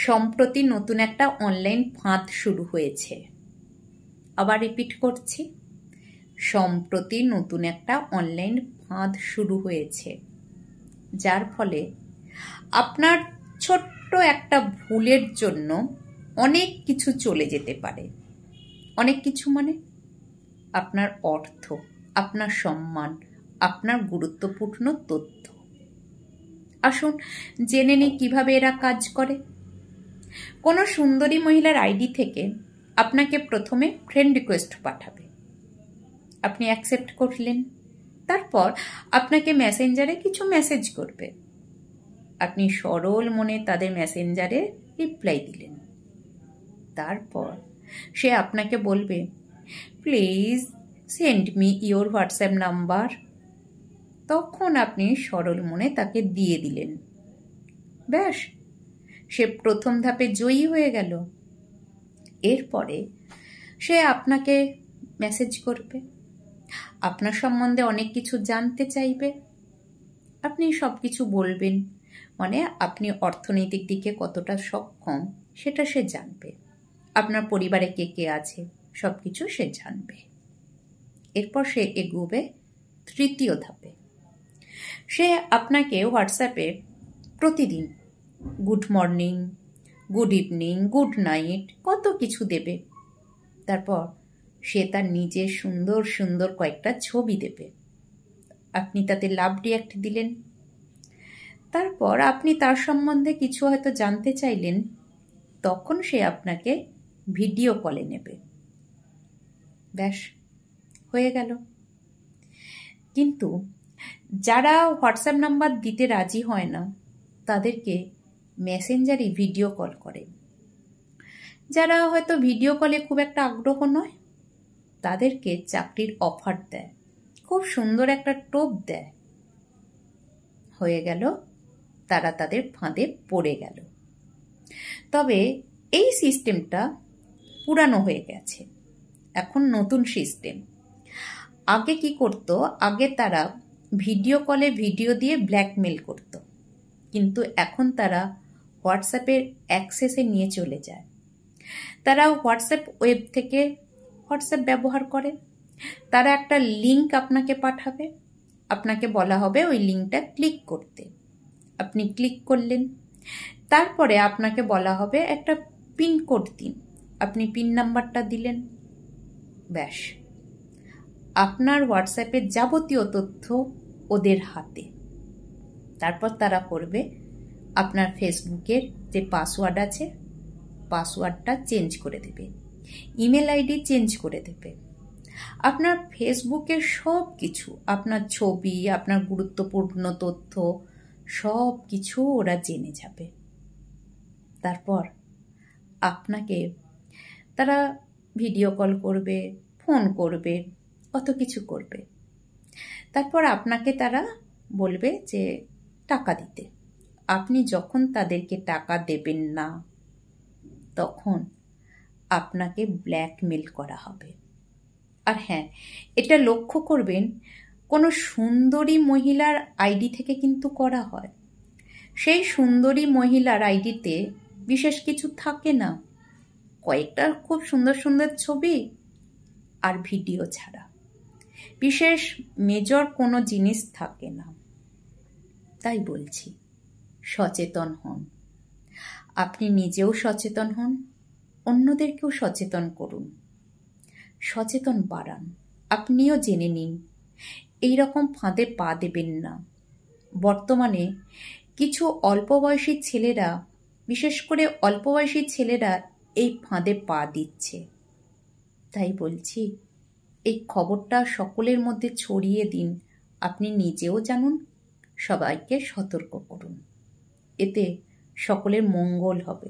সম্প্রতি নতুন একটা অনলাইন ফাঁদ শুরু হয়েছে। আবার রিপিট করছি, সম্প্রতি নতুন একটা অনলাইন ফাঁদ শুরু হয়েছে, যার ফলে আপনার ছোট্ট একটা ভুলের জন্য অনেক কিছু চলে যেতে পারে। অনেক কিছু মানে আপনার অর্থ, আপনার সম্মান, আপনার গুরুত্বপূর্ণ তথ্য। আসুন জেনে নিই কিভাবে এরা কাজ করে। কোনো সুন্দরী মহিলার আইডি থেকে আপনাকে প্রথমে ফ্রেন্ড রিকোয়েস্ট পাঠাবে, আপনি অ্যাকসেপ্ট করলেন। তারপর আপনাকে মেসেঞ্জারে কিছু মেসেজ করবে, আপনি সরল মনে তাদের মেসেঞ্জারে রিপ্লাই দিলেন। তারপর সে আপনাকে বলবে, please send me your WhatsApp number. তখন আপনি সরল মনে তাকে দিয়ে দিলেন। ব্যাস, সে প্রথম ধাপে জয়ী হয়ে গেল। এরপরে সে আপনাকে মেসেজ করবে, আপনার সম্বন্ধে অনেক কিছু জানতে চাইবে। আপনি সব কিছু বলবেন, মানে আপনি অর্থনৈতিক দিকে কতটা সক্ষম সেটা সে জানবে। আপনার পরিবারে কে কে আছে সব কিছু সে জানবে। এরপর সে এগোবে তৃতীয় ধাপে। সে আপনাকে হোয়াটসঅ্যাপে প্রতিদিন good morning, good evening, good night কত কিছু দেবে। তারপর সে তার নিজের সুন্দর সুন্দর কয়েকটা ছবি দেবে, আপনি তাতে লাভ রিয়াক্ট দিলেন। তারপর আপনি তার সম্বন্ধে কিছু হয়তো জানতে চাইলেন, তখন সে আপনাকে ভিডিও কলে নেবে। ব্যাস, হয়ে গেল। কিন্তু যারা হোয়াটসঅ্যাপ নাম্বার দিতে রাজি হয় না, তাদেরকে মেসেঞ্জারে ভিডিও কল করে। যারা হয়তো ভিডিও কলে খুব একটা আগ্রহ নয়, তাদেরকে চাকরির অফার দেয়, খুব সুন্দর একটা টোপ দেয়। হয়ে গেল, তারা তাদের ফাঁদে পড়ে গেল। তবে এই সিস্টেমটা পুরানো হয়ে গেছে, এখন নতুন সিস্টেম। আগে কি করত, আগে তারা ভিডিও কলে ভিডিও দিয়ে ব্ল্যাকমেল করত, কিন্তু এখন তারা হোয়াটসঅ্যাপের অ্যাক্সেসে নিয়ে চলে যায়। তারা হোয়াটসঅ্যাপ ওয়েব থেকে হোয়াটসঅ্যাপ ব্যবহার করে। তারা একটা লিঙ্ক আপনাকে পাঠাবে, আপনাকে বলা হবে ওই লিঙ্কটা ক্লিক করতে। আপনি ক্লিক করলেন। তারপরে আপনাকে বলা হবে একটা পিনকোড দিন, আপনি পিন নাম্বারটা দিলেন। ব্যাস, আপনার হোয়াটসঅ্যাপের যাবতীয় তথ্য ওদের হাতে। তারপর তারা করবে, আপনার ফেসবুকের যে পাসওয়ার্ড আছে পাসওয়ার্ডটা চেঞ্জ করে দেবে, ইমেল আইডি চেঞ্জ করে দেবে। আপনার ফেসবুকের সব কিছু, আপনার ছবি, আপনার গুরুত্বপূর্ণ তথ্য সব কিছু ওরা জেনে যাবে। তারপর আপনাকে তারা ভিডিও কল করবে, ফোন করবে, কত কিছু করবে। তারপর আপনাকে তারা বলবে যে টাকা দিতে। আপনি যখন তাদেরকে টাকা দেবেন না, তখন আপনাকে ব্ল্যাকমেল করা হবে। আর হ্যাঁ, এটা লক্ষ্য করবেন, কোনো সুন্দরী মহিলার আইডি থেকে কিন্তু করা হয়। সেই সুন্দরী মহিলার আইডিতে বিশেষ কিছু থাকে না, কয়েকটা খুব সুন্দর সুন্দর ছবি আর ভিডিও ছাড়া বিশেষ মেজর কোনো জিনিস থাকে না। তাই বলছি, সচেতন হন। আপনি নিজেও সচেতন হন, অন্যদেরকেও সচেতন করুন, সচেতন বাড়ান। আপনিও জেনে নিন, এই রকম ফাঁদে পা দেবেন না। বর্তমানে কিছু অল্প বয়সী ছেলেরা, বিশেষ করে অল্প বয়সী ছেলেরা এই ফাঁদে পা দিচ্ছে। তাই বলছি, এই খবরটা সকলের মধ্যে ছড়িয়ে দিন। আপনি নিজেও জানুন, সবাইকে সতর্ক করুন। এতে সকলের মঙ্গল হবে।